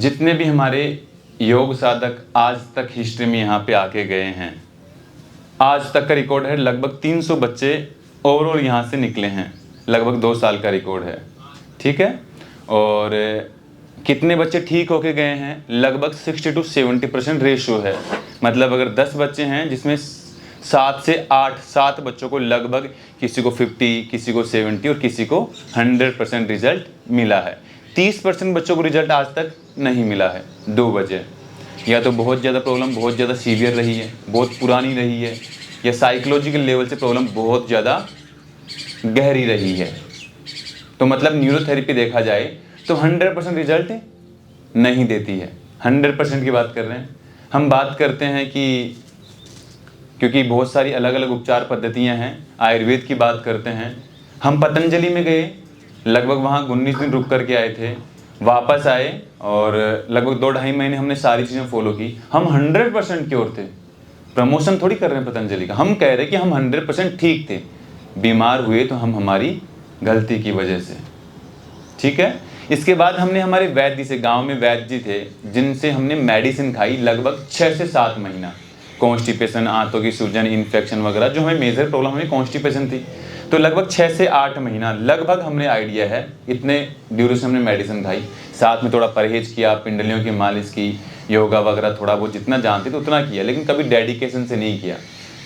जितने भी हमारे योग साधक आज तक हिस्ट्री में यहाँ पे आके गए हैं, आज तक का रिकॉर्ड है लगभग 300 बच्चे ओवरऑल यहाँ से निकले हैं। लगभग 2 साल का रिकॉर्ड है, ठीक है। और कितने बच्चे ठीक होके गए हैं? लगभग 60 to 70% रेशियो है। मतलब अगर 10 बच्चे हैं जिसमें 7 से 7 बच्चों को लगभग, किसी को 50, किसी को 70 और किसी को 100% रिजल्ट मिला है। 30% बच्चों को रिजल्ट आज तक नहीं मिला है। 2 वजह, या तो बहुत ज़्यादा प्रॉब्लम बहुत ज़्यादा सीवियर रही है, बहुत पुरानी रही है, या साइकोलॉजिकल लेवल से प्रॉब्लम बहुत ज़्यादा गहरी रही है। तो मतलब न्यूरोथेरेपी देखा जाए तो 100% रिजल्ट नहीं देती है। 100% की बात कर रहे हैं हम। बात करते हैं कि क्योंकि बहुत सारी अलग अलग उपचार पद्धतियां हैं, आयुर्वेद की बात करते हैं। हम पतंजलि में गए, लगभग वहाँ 19 दिन रुक करके आए थे, वापस आए और लगभग 2-2.5 महीने हमने सारी चीज़ें फॉलो की। हम 100% क्योर थे। प्रमोशन थोड़ी कर रहे हैं पतंजलि का, हम कह रहे कि हम 100% ठीक थे। बीमार हुए तो हम हमारी गलती की वजह से, ठीक है। इसके बाद हमने हमारे वैद्य से, गांव में वैद्य जी थे जिनसे हमने मेडिसिन खाई लगभग 6 से 7 महीना। कॉन्स्टिपेशन, आंतों की सूजन, इन्फेक्शन वगैरह, जो हमें मेजर प्रॉब्लम हमें कॉन्स्टिपेशन थी, तो लगभग 6 से 8 महीना लगभग हमने आइडिया है इतने ड्यूरेशन हमने मेडिसिन खाई। साथ में थोड़ा परहेज किया, पिंडलियों की मालिश की, योगा वगैरह थोड़ा बहुत जितना जानते थे उतना किया, लेकिन कभी डेडिकेशन से नहीं किया।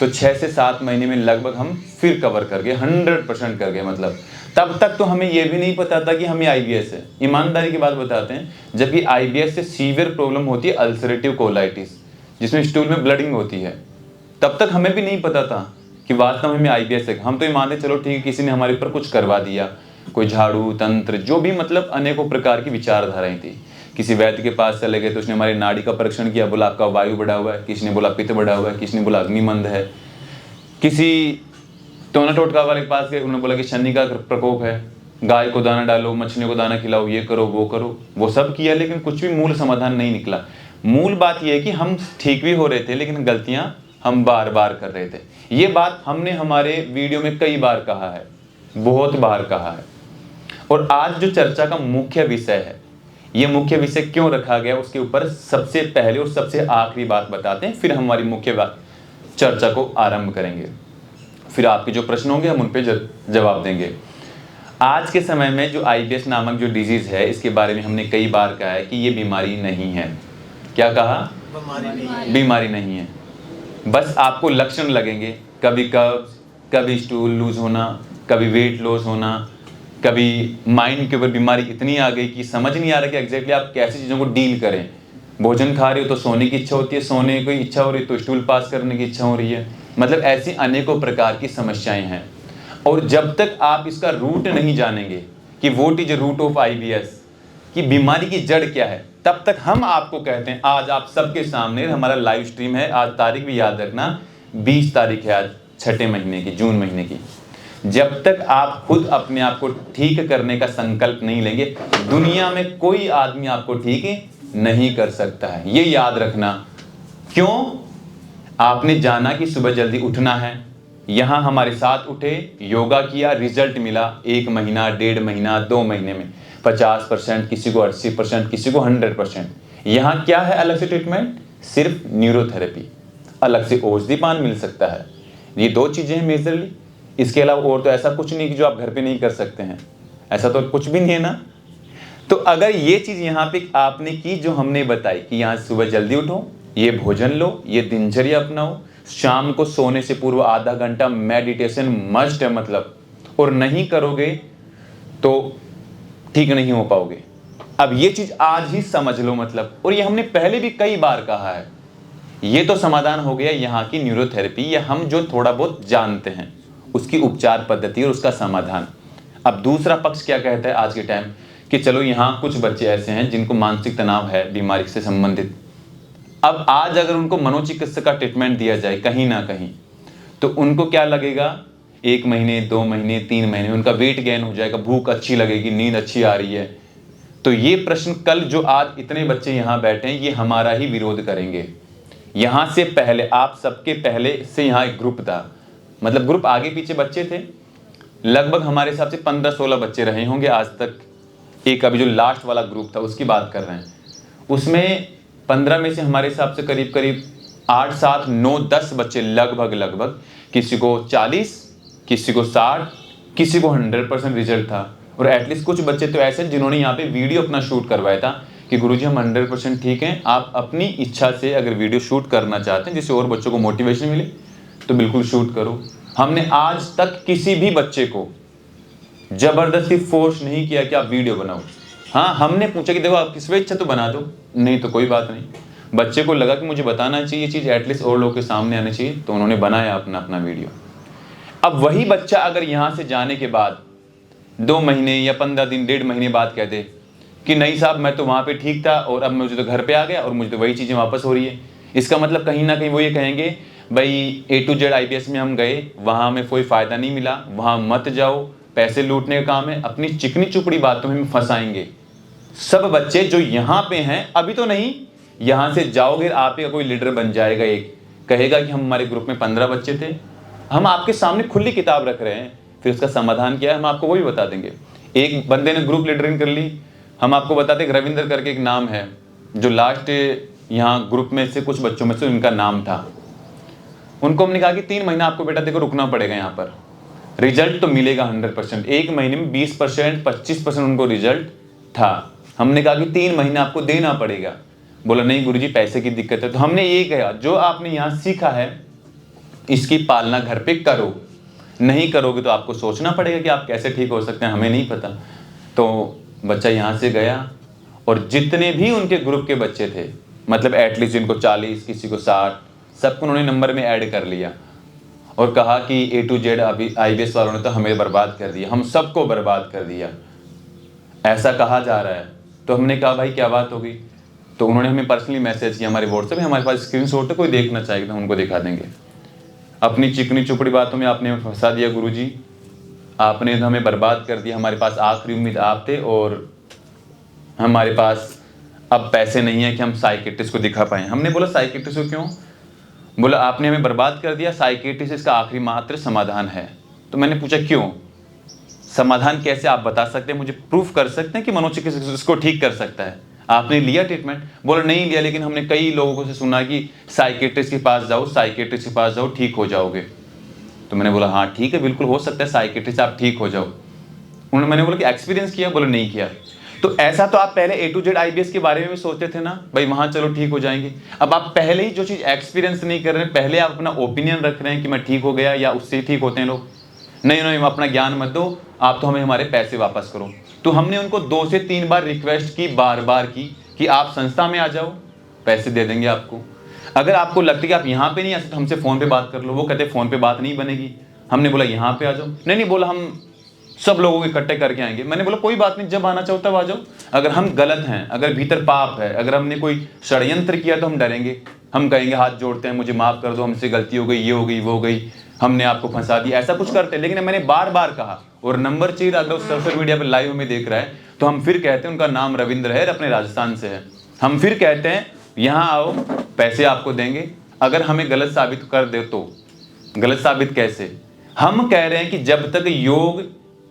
तो 6 से 7 महीने में लगभग हम फिर कवर कर गए, 100% कर गए। मतलब तब तक तो हमें ये भी नहीं पता था कि हमें IBS है। ईमानदारी की बात बताते हैं, जबकि IBS से सीवियर प्रॉब्लम होती है अल्सरेटिव कोलाइटिस, जिसमें स्टूल में ब्लडिंग होती है। तब तक हमें भी नहीं पता था कि वास्तव में हमें IBS है। हम तो ये मानते चलो ठीक है, किसी ने हमारे ऊपर कुछ करवा दिया, कोई झाड़ू तंत्र, जो भी मतलब अनेकों प्रकार की विचारधाराएं थी। किसी वैद्य के पास चले गए तो उसने हमारी नाड़ी का परीक्षण किया, बोला आपका वायु बढ़ा हुआ है, किसी ने बोला पित्त बढ़ा हुआ है, किसी ने बोला अग्निमंद है, किसी टोना टोटका वाले के पास गए, उन्होंने बोला कि शनि का प्रकोप है, गाय को दाना डालो, मछलियों को दाना खिलाओ, ये करो वो करो। वो सब किया लेकिन कुछ भी मूल समाधान नहीं निकला। मूल बात यह है कि हम ठीक भी हो रहे थे लेकिन गलतियां हम बार बार कर रहे थे। ये बात हमने हमारे वीडियो में कई बार कहा है, बहुत बार कहा है। और आज जो चर्चा का मुख्य विषय है, ये मुख्य विषय क्यों रखा गया उसके ऊपर सबसे पहले और सबसे आखिरी बात बताते हैं, फिर हमारी मुख्य बात चर्चा को आरंभ करेंगे। फिर आपके जो प्रश्न होंगे हम उन पे जवाब देंगे। आज के समय में जो IBS नामक जो डिजीज है, इसके बारे में हमने कई बार कहा है कि ये बीमारी नहीं है। क्या कहा? बीमारी नहीं है। बस आपको लक्षण लगेंगे, कभी कब्ज, कभी स्टूल लूज होना, कभी वेट लॉस होना, कभी माइंड के ऊपर बीमारी इतनी आ गई कि समझ नहीं आ रहा कि एग्जैक्टली आप कैसी चीज़ों को डील करें। भोजन खा रहे हो तो सोने की इच्छा होती है, सोने की इच्छा हो रही है तो स्टूल पास करने की इच्छा हो रही है। मतलब ऐसी अनेकों प्रकार की समस्याएं हैं। और जब तक आप इसका रूट नहीं जानेंगे कि what is root of IBS, कि बीमारी की जड़ क्या है, तब तक हम आपको कहते हैं। आज आप सबके सामने हमारा लाइव स्ट्रीम है, आज तारीख भी याद रखना, 20 तारीख है आज 6ठे महीने की, जून महीने की। जब तक आप खुद अपने आप को ठीक करने का संकल्प नहीं लेंगे, दुनिया में कोई आदमी आपको ठीक नहीं कर सकता है, ये याद रखना। क्यों? आपने जाना कि सुबह जल्दी उठना है, यहां हमारे साथ उठे, योगा किया, रिजल्ट मिला 1 महीना, 1.5 महीना, 2 महीने में 50%, किसी को 80%, किसी को 100%। यहां क्या है अलग से ट्रीटमेंट? सिर्फ न्यूरोथेरेपी, अलग से औषधि पान मिल सकता है। ये 2 चीजें हैं मेजरली। इसके अलावा और तो ऐसा कुछ नहीं कि जो आप घर पे नहीं कर सकते हैं, ऐसा तो कुछ भी नहीं है ना। तो अगर ये चीज यहाँ पे आपने की जो हमने बताई कि यहाँ सुबह जल्दी उठो, ये भोजन लो, ये दिनचर्या अपनाओ, शाम को सोने से पूर्व आधा घंटा मेडिटेशन मस्ट है मतलब, और नहीं करोगे तो ठीक नहीं हो पाओगे। अब ये चीज आज ही समझ लो मतलब, और ये हमने पहले भी कई बार कहा है। ये तो समाधान हो गया यहाँ की न्यूरोथेरेपी, या हम जो थोड़ा बहुत जानते हैं उसकी उपचार पद्धति और उसका समाधान। अब दूसरा पक्ष क्या कहता है आज के टाइम, कि चलो यहाँ कुछ बच्चे ऐसे हैं जिनको मानसिक तनाव है बीमारी से संबंधित। अब आज अगर उनको मनोचिकित्सक का ट्रीटमेंट दिया जाए कहीं ना कहीं, तो उनको क्या लगेगा, 1 महीने, 2 महीने, 3 महीने में उनका वेट गेन हो जाएगा, भूख अच्छी लगेगी, नींद अच्छी आ रही है। तो ये प्रश्न कल जो आज इतने बच्चे यहाँ बैठे हैं, ये हमारा ही विरोध करेंगे। यहाँ से पहले, आप सबके पहले से यहाँ एक ग्रुप था, मतलब ग्रुप आगे पीछे बच्चे थे, लगभग हमारे हिसाब से 15-16 बच्चे रहे होंगे आज तक। एक अभी जो लास्ट वाला ग्रुप था उसकी बात कर रहे हैं, उसमें 15 में से हमारे हिसाब से करीब करीब 8, 7, 9, 10 बच्चे लगभग, किसी को 40, किसी को 60, किसी को 100% रिजल्ट था। और एटलीस्ट कुछ बच्चे तो ऐसे जिन्होंने यहाँ पे वीडियो अपना शूट करवाया था कि गुरुजी हम 100% ठीक हैं, आप अपनी इच्छा से अगर वीडियो शूट करना चाहते हैं जिससे और बच्चों को मोटिवेशन मिले तो बिल्कुल शूट करो। हमने आज तक किसी भी बच्चे को जबरदस्ती फोर्स नहीं किया कि आप वीडियो बनाओ। हाँ, हमने पूछा कि देखो आपकी स्वेच्छा तो बना दो, नहीं तो कोई बात नहीं। बच्चे को लगा कि मुझे बताना चाहिए चीज़, एटलीस्ट और लोगों के सामने आनी चाहिए, तो उन्होंने बनाया अपना वीडियो। अब वही बच्चा अगर यहाँ से जाने के बाद 2 महीने या 15 दिन, 1.5 महीने बाद कह दे कि नहीं साहब मैं तो वहाँ पे ठीक था और अब मुझे तो घर पे आ गया और मुझे तो वही चीज़ें वापस हो रही है, इसका मतलब कहीं ना कहीं वो ये कहेंगे भाई A to Z IBS में हम गए, वहाँ हमें कोई फ़ायदा नहीं मिला, वहाँ मत जाओ, पैसे लूटने का काम है, अपनी चिकनी चुपड़ी बातों में फंसाएंगे। सब बच्चे जो यहाँ पे हैं, अभी तो नहीं, यहाँ से जाओगे आप ही कोई लीडर बन जाएगा, एक कहेगा कि हम हमारे ग्रुप में 15 बच्चे थे, हम आपके सामने खुली किताब रख रहे हैं, फिर उसका समाधान क्या है हम आपको वो भी बता देंगे। एक बंदे ने ग्रुप लीडरिंग कर ली, हम आपको बताते हैं रविंद्र करके एक नाम है जो लास्ट यहाँ ग्रुप में से कुछ बच्चों में से उनका नाम था। उनको हमने कहा कि 3 महीना आपको बेटा देखो रुकना पड़ेगा यहाँ पर, रिजल्ट तो मिलेगा 100%। 1 महीने में 20%, 25% उनको रिजल्ट था। हमने कहा कि 3 महीना आपको देना पड़ेगा। बोला नहीं गुरुजी पैसे की दिक्कत है। तो हमने ये कहा जो आपने यहाँ सीखा है इसकी पालना घर पे करो, नहीं करोगे तो आपको सोचना पड़ेगा कि आप कैसे ठीक हो सकते हैं, हमें नहीं पता। तो बच्चा यहाँ से गया और जितने भी उनके ग्रुप के बच्चे थे, मतलब एटलीस्ट जिनको 40, किसी को 60, सबको उन्होंने नंबर में ऐड कर लिया और कहा कि A to Z IBS वालों ने तो हमें बर्बाद कर दिया, हम सबको बर्बाद कर दिया, ऐसा कहा जा रहा है। तो हमने कहा भाई क्या बात होगी? तो उन्होंने हमें पर्सनली मैसेज किया, हमारे व्हाट्सएप में हमारे पास स्क्रीनशॉट है, कोई देखना चाहेगा तो हम उनको दिखा देंगे। अपनी चिकनी चुपड़ी बातों में आपने फंसा दिया गुरुजी, आपने हमें बर्बाद कर दिया, हमारे पास आखिरी उम्मीद आप थे और हमारे पास अब पैसे नहीं है कि हम साइकियाट्रिस्ट को दिखा पाएँ। हमने बोला साइकियाट्रिस्ट को क्यों? बोला आपने हमें बर्बाद कर दिया, साइकियाट्रिस्ट इसका आखिरी मात्र समाधान है। तो मैंने पूछा क्यों? समाधान कैसे आप बता सकते हैं, मुझे प्रूफ कर सकते हैं कि मनोचिकित्सक इसको ठीक कर सकता है? आपने लिया ट्रीटमेंट? बोला नहीं लिया, लेकिन हमने कई लोगों से सुना कि साइकियाट्रिस्ट के पास जाओ, साइकियाट्रिस्ट के पास जाओ, ठीक हो जाओगे। तो मैंने बोला हाँ ठीक है, बिल्कुल हो सकता है साइकियाट्रिस्ट आप ठीक हो जाओ। उन्होंने, मैंने बोला कि एक्सपीरियंस किया? बोला नहीं किया। तो ऐसा तो आप पहले A to Z IBS के बारे में भी सोचते थे ना, भाई वहां चलो ठीक हो जाएंगे। अब आप पहले ही जो चीज एक्सपीरियंस नहीं कर रहे हैं, पहले आप अपना ओपिनियन रख रहे हैं कि मैं ठीक हो गया या उससे ठीक होते हैं लोग। नहीं नहीं अपना ज्ञान मत दो, आप तो हमें हमारे पैसे वापस करो। तो हमने उनको 2 से 3 बार रिक्वेस्ट की, बार की कि आप संस्था में आ जाओ, पैसे दे देंगे आपको। अगर आपको लगता है कि आप यहाँ पे नहीं आ सकते, हमसे फोन पे बात कर लो। वो कहते फोन पे बात नहीं बनेगी। हमने बोला यहाँ पे आ जाओ। नहीं बोला हम सब लोगों को इकट्ठे करके आएंगे। मैंने बोला कोई बात नहीं, जब आना चाहो तब आ जाओ। अगर हम गलत हैं, अगर भीतर पाप है, अगर हमने कोई षड्यंत्र किया तो हम डरेंगे, हम कहेंगे हाथ जोड़ते हैं मुझे माफ कर दो, हमसे गलती हो गई, ये हो गई, वो हो गई, हमने आपको फंसा दिया, ऐसा कुछ करते हैं। लेकिन मैंने बार कहा, और नंबर चाहिए अगर उस सोशल मीडिया पर लाइव में देख रहा है तो हम फिर कहते हैं उनका नाम रविंद्र है, अपने राजस्थान से है, हम फिर कहते हैं यहाँ आओ, पैसे आपको देंगे। अगर हमें गलत साबित कर दे तो गलत साबित कैसे? हम कह रहे हैं कि जब तक योग,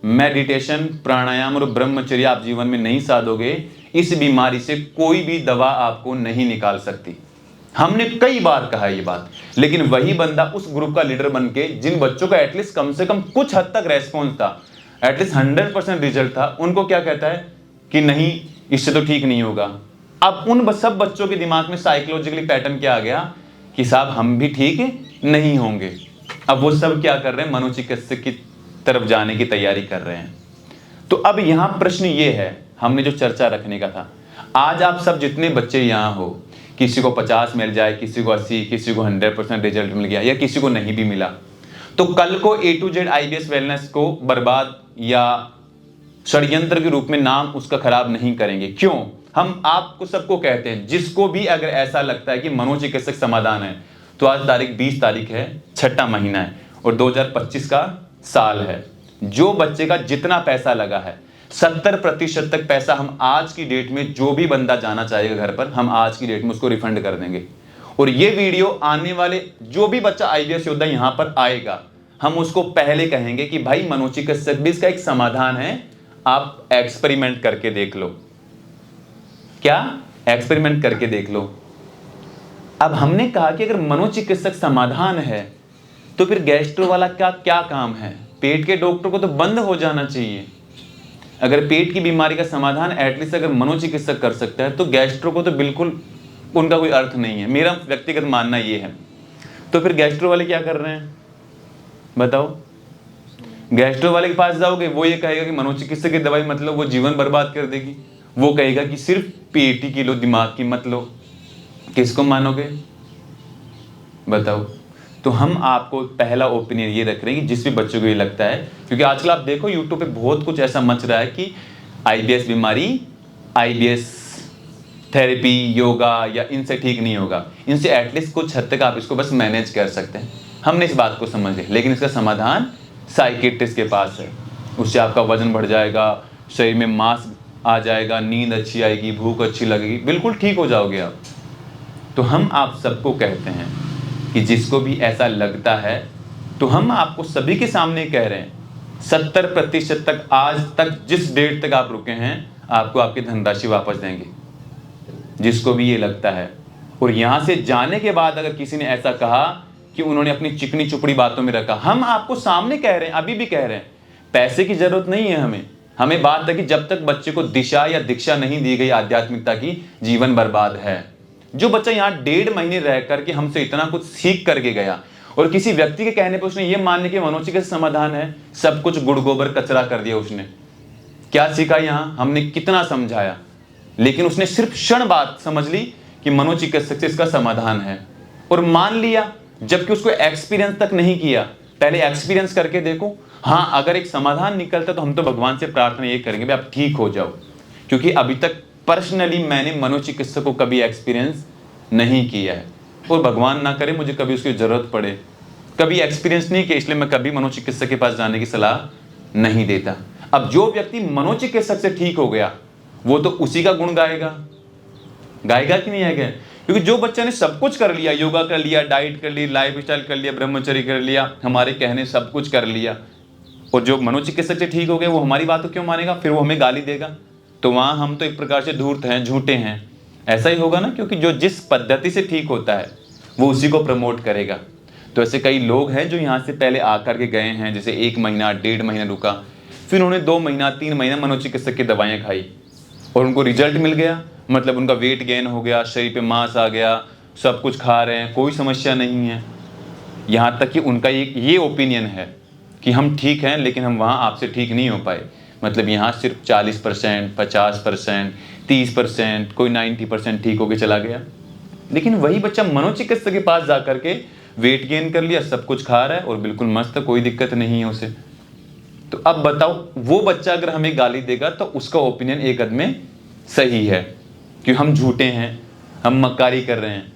मेडिटेशन, प्राणायाम और ब्रह्मचर्य आप जीवन में नहीं साधोगे, इस बीमारी से कोई भी दवा आपको नहीं निकाल सकती। हमने कई बार कहा ये बात, लेकिन वही बंदा उस ग्रुप का लीडर बन के, जिन बच्चों का एटलीस्ट कम से कम कुछ हद तक रेस्पॉन्स था, एटलीस्ट 100% रिजल्ट था, उनको क्या कहता है कि नहीं इससे तो ठीक नहीं होगा। अब उन सब बच्चों के दिमाग में साइकोलॉजिकली पैटर्न क्या आ गया कि साहब हम भी ठीक नहीं होंगे। अब वो सब क्या कर रहे हैं, मनोचिकित्सक की तरफ जाने की तैयारी कर रहे हैं। तो अब यहां प्रश्न ये है, हमने जो चर्चा रखने का था, आज आप सब जितने बच्चे यहां हो, किसी को 50 मिल जाए, किसी को 80, किसी को 100% रिजल्ट मिल गया, या किसी को नहीं भी मिला, तो कल को A to Z IBS wellness को बर्बाद या षड्यंत्र के रूप में नाम उसका खराब नहीं करेंगे। क्यों? हम आपको सबको कहते हैं, जिसको भी अगर ऐसा लगता है कि मनोचिकित्सक समाधान है, तो आज तारीख 20 तारीख है, 6वां महीना है और 2025 का साल है। जो बच्चे का जितना पैसा लगा है, 70% तक पैसा हम आज की डेट में, जो भी बंदा जाना चाहेगा घर पर, हम आज की डेट में उसको रिफंड कर देंगे। और ये वीडियो आने वाले जो भी बच्चा IBS योद्धा यहां पर आएगा, हम उसको पहले कहेंगे कि भाई मनोचिकित्सक भी इसका एक समाधान है, आप एक्सपेरिमेंट करके देख लो। क्या एक्सपेरिमेंट करके देख लो। अब हमने कहा कि अगर मनोचिकित्सक समाधान है तो फिर गैस्ट्रो वाला का क्या काम है? पेट के डॉक्टर को तो बंद हो जाना चाहिए। अगर पेट की बीमारी का समाधान एटलीस्ट अगर मनोचिकित्सक कर सकता है तो गैस्ट्रो को तो बिल्कुल उनका कोई अर्थ नहीं है। मेरा व्यक्तिगत मानना ये है। तो फिर गैस्ट्रो वाले क्या कर रहे हैं बताओ? गैस्ट्रो वाले के पास जाओगे, वो ये कहेगा कि मनोचिकित्सक की दवाई मतलब वो जीवन बर्बाद कर देगी। वो कहेगा कि सिर्फ पेट की लो, दिमाग की मत लो। किसको मानोगे बताओ? तो हम आपको पहला ओपिनियन ये रख रहे हैं कि जिस भी बच्चों को ये लगता है, क्योंकि आजकल आप देखो यूट्यूब पे बहुत कुछ ऐसा मच रहा है कि आईबीएस बीमारी, आईबीएस थेरेपी, योगा या इनसे ठीक नहीं होगा। इनसे एटलीस्ट कुछ हद तक आप इसको बस मैनेज कर सकते हैं। हमने इस बात को समझ लिया, लेकिन इसका समाधान साइकियाट्रिस्ट के पास है। उससे आपका वजन बढ़ जाएगा, शरीर में मांस आ जाएगा, नींद अच्छी आएगी, भूख अच्छी लगेगी, बिल्कुल ठीक हो जाओगे आप। तो हम आप सबको कहते हैं कि जिसको भी ऐसा लगता है, तो हम आपको सभी के सामने कह रहे हैं 70% तक आज तक जिस डेट तक आप रुके हैं आपको आपकी धनराशि वापस देंगे, जिसको भी ये लगता है। और यहाँ से जाने के बाद अगर किसी ने ऐसा कहा कि उन्होंने अपनी चिकनी चुपड़ी बातों में रखा, हम आपको सामने कह रहे हैं, अभी भी कह रहे हैं, पैसे की जरूरत नहीं है हमें बात है कि जब तक बच्चे को दिशा या दीक्षा नहीं दी गई आध्यात्मिकता की, जीवन बर्बाद है। जो बच्चा यहाँ 1.5 महीने रह करके हमसे इतना कुछ सीख करके गया और किसी व्यक्ति के कहने पर उसने ये मान लिया कि मनोचिकित्सक समाधान है, सब कुछ गुड़ गोबर कचरा कर दिया। उसने क्या सीखा यहाँ? हमने कितना समझाया, लेकिन उसने सिर्फ क्षण बात समझ ली कि मनोचिकित्सक से इसका समाधान है और मान लिया, जबकि उसको एक्सपीरियंस तक नहीं किया। पहले एक्सपीरियंस करके देखो। हाँ, अगर एक समाधान निकलता तो हम तो भगवान से प्रार्थना ये करेंगे भाई आप ठीक हो जाओ, क्योंकि अभी तक पर्सनली मैंने मनोचिकित्सक को कभी एक्सपीरियंस नहीं किया है और भगवान ना करे मुझे कभी उसकी जरूरत पड़े। कभी एक्सपीरियंस नहीं किया, इसलिए मैं कभी मनोचिकित्सक के पास जाने की सलाह नहीं देता। अब जो व्यक्ति मनोचिकित्सक से ठीक हो गया वो तो उसी का गुण गाएगा कि नहीं आएगा? क्योंकि जो बच्चा ने सब कुछ कर लिया, योगा कर लिया, डाइट कर ली, लाइफ स्टाइल कर लिया, ब्रह्मचर्य कर लिया, हमारे कहने सब कुछ कर लिया, और जो मनोचिकित्सक से ठीक हो गए वो हमारी बात को क्यों मानेगा? फिर वो हमें गाली देगा। तो वहाँ हम तो एक प्रकार से धूर्त हैं, झूठे हैं। ऐसा ही होगा ना, क्योंकि जो जिस पद्धति से ठीक होता है वो उसी को प्रमोट करेगा। तो ऐसे कई लोग हैं जो यहाँ से पहले आकर के गए हैं, जैसे 1 महीना 1.5 महीना रुका, फिर उन्होंने 2 महीना 3 महीना मनोचिकित्सक की दवाइयाँ खाई और उनको रिजल्ट मिल गया, मतलब उनका वेट गेन हो गया, शरीर पे मांस आ गया, सब कुछ खा रहे हैं, कोई समस्या नहीं है। यहाँ तक कि उनका ये ओपिनियन है कि हम ठीक हैं, लेकिन हम वहाँ आपसे ठीक नहीं हो पाए। मतलब यहाँ सिर्फ 40%, 50%, 30%, कोई 90% ठीक होके चला गया। लेकिन वही बच्चा मनोचिकित्सक के पास जा करके वेट गेन कर लिया, सब कुछ खा रहा है और बिल्कुल मस्त, कोई दिक्कत नहीं है उसे। तो अब बताओ, वो बच्चा अगर हमें गाली देगा तो उसका ओपिनियन एक हद में सही है कि हम झूठे हैं, हम मक्कारी कर रहे हैं।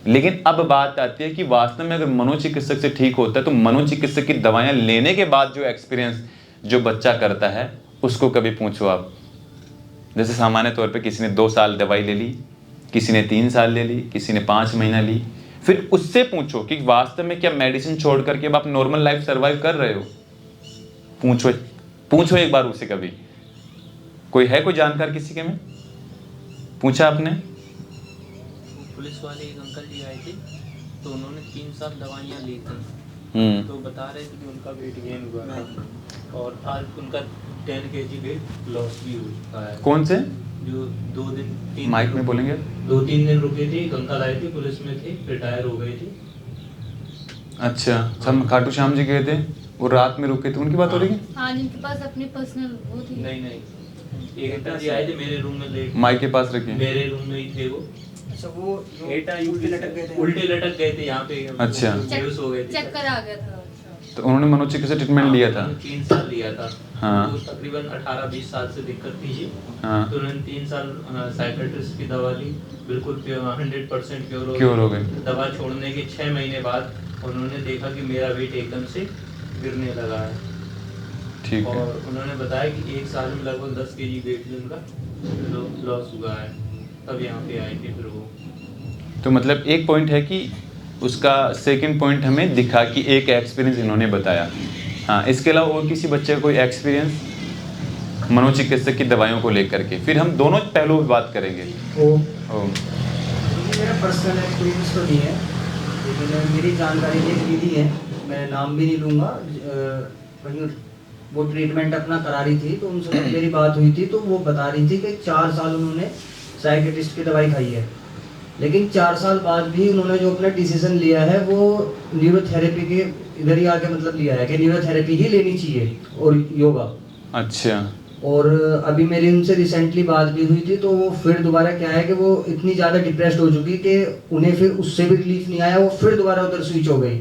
लेकिन अब बात आती है कि वास्तव में अगर मनोचिकित्सक से ठीक होता है तो मनोचिकित्सक की दवाइयाँ लेने के बाद जो एक्सपीरियंस जो बच्चा करता है उसको कभी पूछो आप। जैसे सामान्य तौर पे किसी ने 2 साल दवाई ले ली, किसी ने 3 साल ले ली, किसी ने 5 महीना ली, फिर उससे पूछो कि वास्तव में क्या मेडिसिन छोड़ करके अब आप नॉर्मल लाइफ सर्वाइव कर रहे हो? पूछो एक बार उसे। कभी कोई है, कोई जानकार किसी के में पूछा आपने? पुलिस वाले एक अंकल जी आए थे तो उन्होंने 3 साल दवाइयाँ ली थी, तो बता रहे थे कि उनका वेट गेन हुआ था और आज उनका 10 kg वेट लॉस भी हो चुका है। कौन से? जो 2 दिन 3 माइक में बोलेंगे। 2-3 दिन रुके थे, एक अंकल आए थे, पुलिस में थे, रिटायर हो गए थे। अच्छा, हम खाटू श्याम जी गए थे, वो रात में रुके थे, उनकी बात हो रही है? हाँ, जिनके पास अपनी पर्सनल वो थी। नहीं, एक अंकल जी आए थे मेरे रूम में लेट, माइक के पास रखिए। मेरे रूम में ही थे वो। अच्छा, वो उल्टे लटक गए थे यहाँ पे। अच्छा, बेहोश हो गए थे, चक्कर आ गया था। तो उन्होंने मनोचिकित्सक ट्रीटमेंट लिया था? 3 साल लिया था। हाँ। तो तकरीबन 18-20 साल से दिक्कत थी जी। हाँ। तो उन्होंने 3 साल साइकियाट्रिस्ट की दवा ली, बिल्कुल 100% क्योर हो गए। दवा छोड़ने के 6 महीने बाद उन्होंने देखा कि मेरा वेट एकदम से गिरने लगा है। ठीक है। और उन्होंने बताया कि 1 साल में लगभग 10 kg वेट उनका लॉस हुआ है। तब यहाँ पे आए थे फिर वो। तो मतलब एक पॉइंट है कि उसका सेकंड पॉइंट हमें दिखा कि एक एक्सपीरियंस इन्होंने बताया। हाँ, इसके अलावा और किसी बच्चे का कोई एक्सपीरियंस? मनोचिकित्सक की दवाइयों को लेकर के, फिर हम दोनों पहलू पे बात करेंगे। वो ओ, मेरा पर्सनल एक्सपीरियंस तो नहीं है, लेकिन मेरी जानकारी में एक दीदी है, मैं नाम भी नहीं लूँगा, वहीं वो ट्रीटमेंट अपना करा रही थी, तो उनसे मेरी बात हुई थी, तो वो बता रही थी कि 4 साल उन्होंने साइकेट्रिस्ट की दवाई खाई है, लेकिन 4 साल बाद भी उन्होंने जो अपना डिसीजन लिया है वो न्यूरोथेरेपी के इधर ही आके मतलब लिया है कि न्यूरोथेरेपी ही लेनी चाहिए और योगा। अच्छा। और अभी मेरी उनसे रिसेंटली बात भी हुई थी, तो वो फिर दोबारा क्या है कि वो इतनी ज़्यादा डिप्रेस्ड हो चुकी कि उन्हें फिर उससे भी रिलीफ नहीं आया, वो फिर दोबारा उधर स्विच हो गई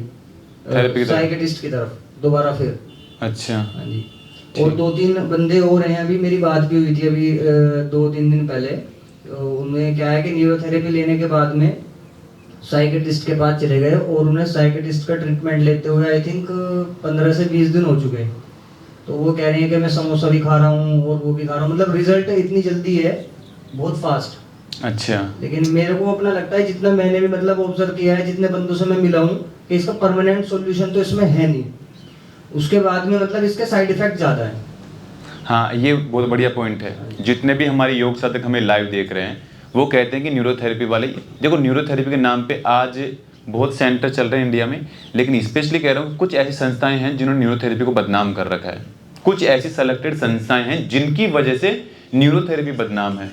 थेरेपी की तरफ? साइकेट्रिस्ट की तरफ दोबारा फिर। अच्छा। हाँ जी। और 2-3 बंदे और हैं, अभी मेरी बात भी हुई थी अभी 2-3 दिन पहले, तो उन्हें क्या है कि न्यूरोथेरेपी लेने के बाद में साइकेट्रिस्ट के पास चले गए और उन्हें साइकेट्रिस्ट का ट्रीटमेंट लेते हुए आई थिंक 15 से 20 दिन हो चुके हैं। तो वो कह रही है कि मैं समोसा भी खा रहा हूँ और वो भी खा रहा हूँ, मतलब रिजल्ट इतनी जल्दी है, बहुत फास्ट। अच्छा। लेकिन मेरे को अपना लगता है, जितना मैंने भी मतलब ऑब्जर्व किया है, जितने बंदों से मैं मिला हूँ, कि इसका परमानेंट सॉल्यूशन तो इसमें है नहीं, उसके बाद में मतलब इसके साइड इफेक्ट ज़्यादा है। हाँ, ये बहुत बढ़िया पॉइंट है। जितने भी हमारे योग साधक हमें लाइव देख रहे हैं वो कहते हैं कि न्यूरोथेरेपी वाले, देखो न्यूरोथेरेपी के नाम पे आज बहुत सेंटर चल रहे हैं इंडिया में, लेकिन स्पेशली कह रहा हूँ कुछ ऐसी संस्थाएं हैं जिन्होंने न्यूरोथेरेपी को बदनाम कर रखा है। कुछ ऐसी सेलेक्टेड संस्थाएं हैं जिनकी वजह से न्यूरोथेरेपी बदनाम है,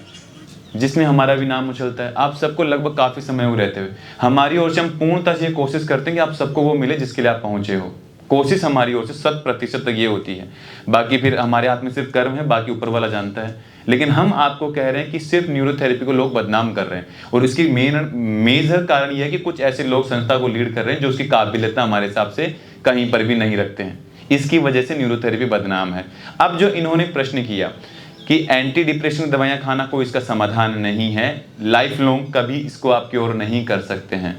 जिसमें हमारा भी नाम उछलता है। आप सबको लगभग काफ़ी समय हो रहते हुए हमारी ओर से हम पूर्णतः से ये कोशिश करते हैं कि आप सबको वो मिले जिसके लिए आप पहुँचे हो। कोशिश हमारी ओर से 100% तक ये होती है, बाकी फिर हमारे हाथ में सिर्फ कर्म है, बाकी ऊपर वाला जानता है। लेकिन हम आपको कह रहे हैं कि सिर्फ न्यूरोथेरेपी को लोग बदनाम कर रहे हैं, और इसकी मेजर कारण यह है कि कुछ ऐसे लोग संस्था को लीड कर रहे हैं जो उसकी काबिलियत हमारे हिसाब से कहीं पर भी नहीं रखते हैं। इसकी वजह से न्यूरोथेरेपी बदनाम है। अब जो इन्होंने प्रश्न किया कि एंटी डिप्रेशन दवाइयाँ खाना कोई इसका समाधान नहीं है, लाइफ लॉन्ग कभी इसको आप क्योर नहीं कर सकते हैं।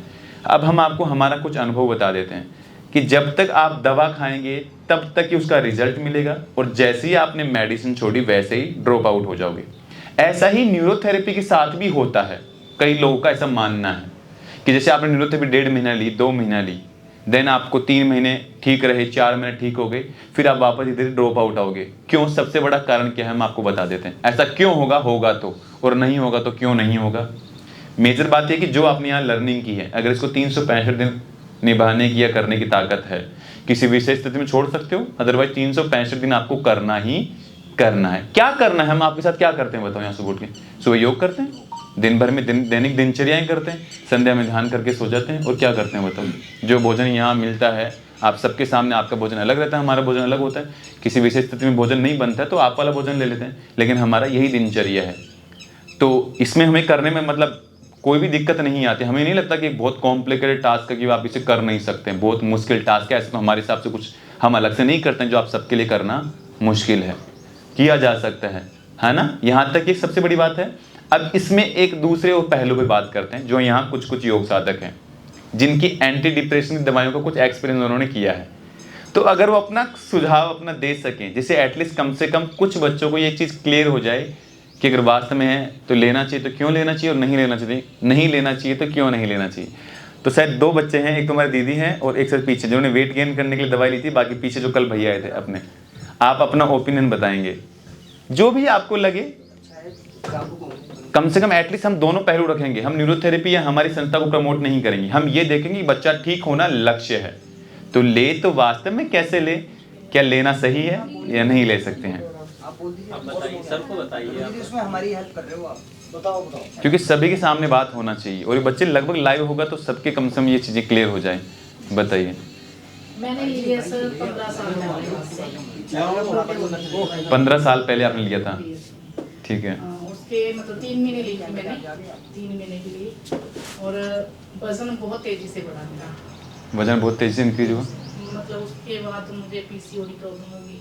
अब हम आपको हमारा कुछ अनुभव बता देते हैं कि जब तक आप दवा खाएंगे तब तक ही उसका रिजल्ट मिलेगा, और जैसे ही आपने मेडिसिन छोड़ी वैसे ही ड्रॉप आउट हो जाओगे। ऐसा ही न्यूरोथेरेपी के साथ भी होता है। कई लोगों का ऐसा मानना है कि जैसे आपने न्यूरोथेरेपी 1.5 महीना ली, 2 महीना ली, देन आपको 3 महीने ठीक रहे, 4 महीने ठीक हो गए, फिर आप वापस इधर ड्रॉप आउट आओगे। क्यों? सबसे बड़ा कारण क्या है हम आपको बता देते हैं। ऐसा क्यों होगा? होगा तो, और नहीं होगा तो क्यों नहीं होगा। मेजर बात यह कि जो आपने यहाँ लर्निंग की है, अगर इसको 365 दिन निभाने की या करने की ताकत है, किसी विशेष स्थिति में छोड़ सकते हो, अदरवाइज 365 दिन आपको करना ही करना है। क्या करना है? हम आपके साथ क्या करते हैं बताओ? यहाँ सुबह उठ के सुबह योग करते हैं, दिन भर में दैनिक दिनचर्याएं करते हैं, संध्या में ध्यान करके सो जाते हैं, और क्या करते हैं बताओ? जो भोजन यहाँ मिलता है आप सबके सामने, आपका भोजन अलग रहता है, हमारा भोजन अलग होता है। किसी विशेष स्थिति में भोजन नहीं बनता है तो आप वाला भोजन ले लेते हैं, लेकिन हमारा यही दिनचर्या है। तो इसमें हमें करने में मतलब कोई भी दिक्कत नहीं आती। हमें नहीं लगता कि एक बहुत कॉम्प्लिकेटेड टास्क है कि आप इसे कर नहीं सकते, बहुत मुश्किल टास्क है। ऐसे तो हमारे हिसाब से कुछ हम अलग से नहीं करते हैं जो आप सबके लिए करना मुश्किल है, किया जा सकता है ना। यहाँ तक ये सबसे बड़ी बात है। अब इसमें एक दूसरे और पहलू पे बात करते हैं। जो यहाँ कुछ योग साधक हैं जिनकी एंटी डिप्रेशन की दवाइयों का कुछ एक्सपीरियंस उन्होंने किया है, तो अगर वो अपना सुझाव अपना दे सकें, जिससे एटलीस्ट कम से कम कुछ बच्चों को ये चीज़ क्लियर हो जाए कि अगर वास्तव में है तो लेना चाहिए तो क्यों लेना चाहिए, और नहीं लेना चाहिए तो क्यों नहीं लेना चाहिए। तो शायद 2 बच्चे हैं, एक तो हमारी दीदी हैं और एक सर पीछे जिन्होंने वेट गेन करने के लिए दवाई ली थी, बाकी पीछे जो कल भैया आए थे अपने। आप अपना ओपिनियन बताएंगे जो भी आपको लगे। कम से कम एटलीस्ट हम दोनों पहलू रखेंगे। हम न्यूरोथेरेपी या हमारी संस्था को प्रमोट नहीं करेंगे, हम ये देखेंगे कि बच्चा ठीक होना लक्ष्य है, तो ले तो वास्तव में कैसे ले, क्या लेना सही है या नहीं ले सकते हैं। आप बताइए, सर को बताइए आप। इसमें हमारी हेल्प कर रहे हो आप, बताओ। क्योंकि सभी के सामने बात होना चाहिए, और ये बच्चे लगभग लाइव होगा तो सबके कम से कम ये चीज़ें क्लियर हो जाए। बताइए। मैंने लिया सर 15 साल पहले। 15 साल पहले आपने लिया था, ठीक है। उसके मतलब 3 महीने ली थी मैंने, 3 महीने के लिए, और वजन बहुत तेजी से बढ़ा मेरा। वजन बहुत तेजी से इंक्रीज हुआ, मतलब उसके बाद मुझे पीसीओडी प्रॉब्लम होगी,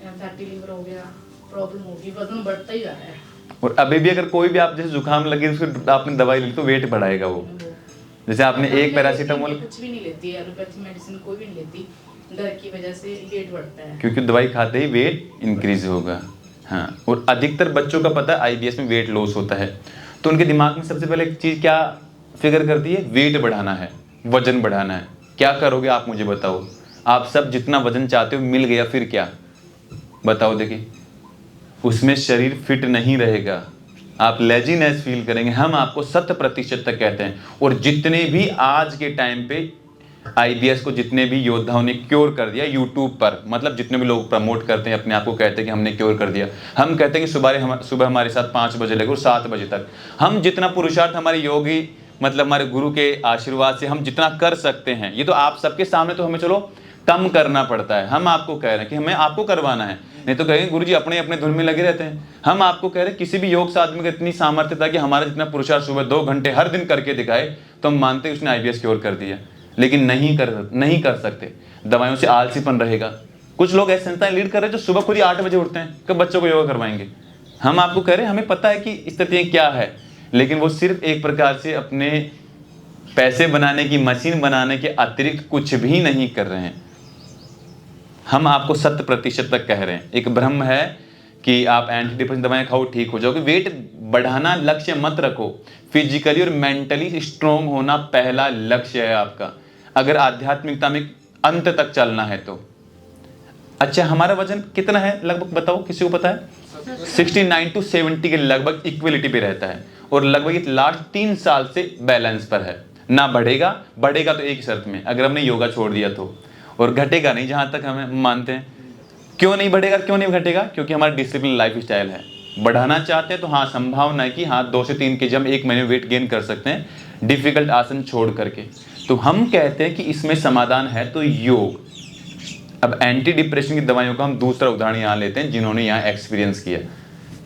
फैटी लिवर हो गया, प्रॉब्लम होगी, वजन बढ़ता ही जा रहा है। और अभी भी अगर कोई भी आप जैसे जुकाम लगे उसको आपने दवाई ली तो वेट बढ़ाएगा वो। जैसे आपने एक पैरासीटामोल, कुछ भी नहीं लेती, एलोपैथी मेडिसिन कोई भी नहीं लेती, डर की वजह से वेट बढ़ता है, क्योंकि दवाई खाते ही वेट इंक्रीज होगा। हाँ, और अधिकतर बच्चों का पता है आईबीएस में वेट लॉस होता है, तो उनके दिमाग में सबसे पहले एक चीज़ क्या फिगर करती है, वेट बढ़ाना है, वजन बढ़ाना है। क्या करोगे आप मुझे बताओ? आप सब जितना वजन चाहते हो मिल गया, फिर क्या बताओ? देखिए उसमें शरीर फिट नहीं रहेगा, आप लेजीनेस फील करेंगे। हम आपको 100% तक कहते हैं। और जितने भी आज के टाइम पे IBS को जितने भी योद्धाओं ने क्योर कर दिया यूट्यूब पर, मतलब जितने भी लोग प्रमोट करते हैं अपने आप को, कहते हैं कि हमने क्योर कर दिया, हम कहते हैं कि सुबह हमारे साथ 5 बजे लगे और 7 बजे तक हम जितना पुरुषार्थ हमारे योगी मतलब हमारे गुरु के आशीर्वाद से हम जितना कर सकते हैं, ये तो आप सबके सामने तो हमें चलो कम करना पड़ता है। हम आपको कह रहे हैं कि हमें आपको करवाना है, नहीं तो कहेंगे गुरुजी अपने अपने धुन में लगे रहते हैं। हम आपको कह रहे हैं किसी भी योग साधन में इतनी सामर्थ्य था कि हमारा जितना पुरुषार्थ सुबह 2 घंटे हर दिन करके दिखाए तो हम मानते हैं उसने IBS क्योर कर दिया, लेकिन नहीं कर सकते। दवाइयों से आलसीपन रहेगा। कुछ लोग ऐसे संस्थाएं लीड कर रहे हैं जो सुबह खुद ही 8 बजे उठते हैं, कब बच्चों को योगा करवाएंगे। हम आपको कह रहे हैं हमें पता है कि स्थितियां क्या है, लेकिन वो सिर्फ एक प्रकार से अपने पैसे बनाने की मशीन बनाने के अतिरिक्त कुछ भी नहीं कर रहे हैं। हम आपको 100% तक कह रहे हैं। एक भ्रम है कि आप एंटी डिप्रेशन दवाएं खाओ ठीक हो जाओगे। वेट बढ़ाना लक्ष्य मत रखो, फिजिकली और मेंटली स्ट्रोंग होना पहला लक्ष्य है आपका, अगर आध्यात्मिकता में अंत तक चलना है तो। अच्छा, हमारा वजन कितना है लगभग बताओ, किसी को पता है? 69 to 70 के लगभग इक्वलिटी पे रहता है और लगभग लास्ट 3 साल से बैलेंस पर है। ना बढ़ेगा तो एक ही शर्त में, अगर हमने योगा छोड़ दिया तो, और घटेगा नहीं जहां तक हमें मानते हैं। क्यों नहीं बढ़ेगा, क्यों नहीं घटेगा? क्योंकि हमारा डिसिप्लिन लाइफ स्टाइल है। बढ़ाना चाहते हैं तो हाँ, संभावना है कि हाँ 2 से 3 kg हम 1 महीने में वेट गेन कर सकते हैं डिफिकल्ट आसन छोड़ करके। तो हम कहते हैं कि इसमें समाधान है तो योग। अब एंटी डिप्रेशन की दवाइयों का हम दूसरा उदाहरण यहाँ लेते हैं जिन्होंने यहाँ एक्सपीरियंस किया।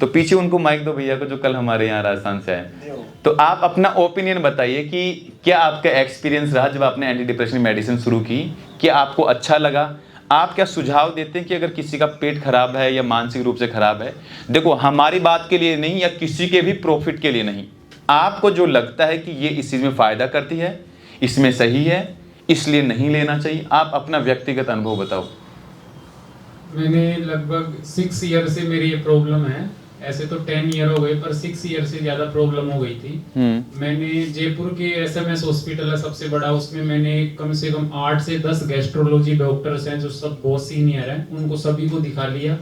तो पीछे उनको माइक दो भैया को जो कल हमारे यहाँ राजस्थान से आए। तो आप अपना ओपिनियन बताइए कि क्या आपका एक्सपीरियंस रहा जब आपने एंटी डिप्रेशन मेडिसिन शुरू की, क्या आपको अच्छा लगा? आप क्या सुझाव देते हैं कि अगर किसी का पेट खराब है या मानसिक रूप से खराब है, देखो हमारी बात के लिए नहीं या किसी के भी प्रॉफिट के लिए नहीं, आपको जो लगता है कि ये इस चीज़ में फ़ायदा करती है, इसमें सही है, इसलिए नहीं लेना चाहिए, आप अपना व्यक्तिगत अनुभव बताओ। मैंने लगभग 6 ईयर से मेरी ये प्रॉब्लम है। ऐसे तो 10 ईयर हो गए, पर 6 ईयर से ज्यादा प्रॉब्लम हो गई थी। मैंने जयपुर के SMS हॉस्पिटल है सबसे बड़ा, उसमें मैंने कम से कम 8 से 10 गैस्ट्रोलॉजी डॉक्टर्स हैं जो सब बहुत सीनियर हैं, उनको सभी को दिखा लिया।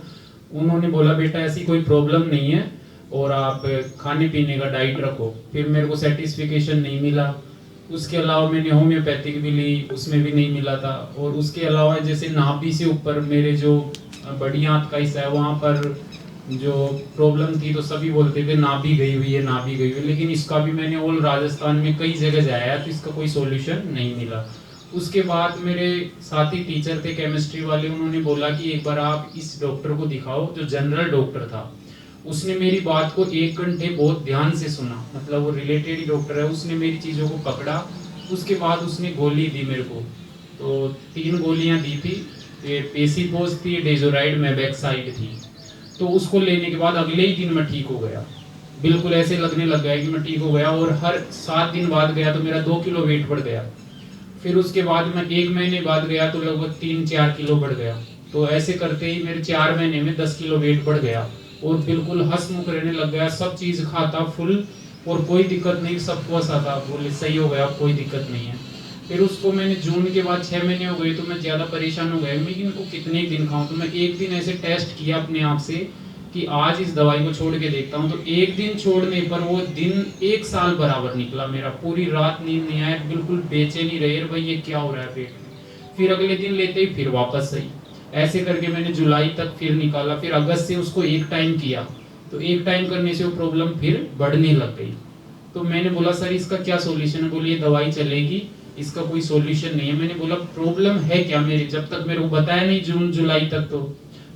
उन्होंने बोला बेटा ऐसी कोई प्रॉब्लम नहीं है और आप खाने पीने का डाइट रखो। फिर मेरे को सेटिस्फिकेशन नहीं मिला। उसके अलावा मैंने होम्योपैथिक भी ली, उसमें भी नहीं मिला था। और उसके अलावा जैसे नाभि से ऊपर मेरे जो बड़ी आंत का हिस्सा है वहाँ पर जो प्रॉब्लम थी तो सभी बोलते थे नाभि गई हुई है, नाभि गई हुई है। लेकिन इसका भी मैंने ऑल राजस्थान में कई जगह जाया तो इसका कोई सॉल्यूशन नहीं मिला। उसके बाद मेरे साथी टीचर थे केमिस्ट्री वाले, उन्होंने बोला कि एक बार आप इस डॉक्टर को दिखाओ जो जनरल डॉक्टर था। उसने मेरी बात को 1 घंटे बहुत ध्यान से सुना, मतलब वो रिलेटेड ही डॉक्टर है। उसने मेरी चीज़ों को पकड़ा, उसके बाद उसने गोली दी मेरे को। तो 3 गोलियां दी थी, पेसीपोज थी, डेजोराइड मेबेक्साइड थी। तो उसको लेने के बाद अगले ही दिन मैं ठीक हो गया, बिल्कुल ऐसे लगने लग गया कि मैं ठीक हो गया। और हर 7 दिन बाद गया तो मेरा 2 किलो वेट बढ़ गया। फिर उसके बाद मैं 1 महीने बाद गया तो लगभग 3-4 किलो बढ़ गया। तो ऐसे करते ही मेरे 4 महीने में 10 किलो वेट बढ़ गया और बिल्कुल हंसमुख रहने लग गया। सब चीज़ खाता फुल और कोई दिक्कत नहीं, सबको हंसाता, बोले सही हो गया, कोई दिक्कत नहीं है। फिर उसको मैंने जून के बाद 6 महीने हो गए तो मैं ज़्यादा परेशान हो गया मैं कि इनको कितने दिन खाऊं। तो मैं एक दिन ऐसे टेस्ट किया अपने आप से कि आज इस दवाई को छोड़ के देखता हूं। तो एक दिन छोड़ने पर वो दिन 1 साल बराबर निकला मेरा। पूरी रात नींद नहीं आया, बिल्कुल बेचैनी रही, भाई ये क्या हो रहा है पेट में। फिर अगले दिन लेते ही फिर वापस सही। ऐसे करके मैंने जुलाई तक फिर निकाला। फिर अगस्त से उसको 1 टाइम किया, तो 1 टाइम करने से वो प्रॉब्लम फिर बढ़ने लग गई। तो मैंने बोला सर इसका क्या सोल्यूशन है? बोले ये दवाई चलेगी, इसका कोई सॉल्यूशन नहीं है। मैंने बोला प्रॉब्लम है क्या मेरी? जब तक मेरे को बताया नहीं जून जुलाई तक। तो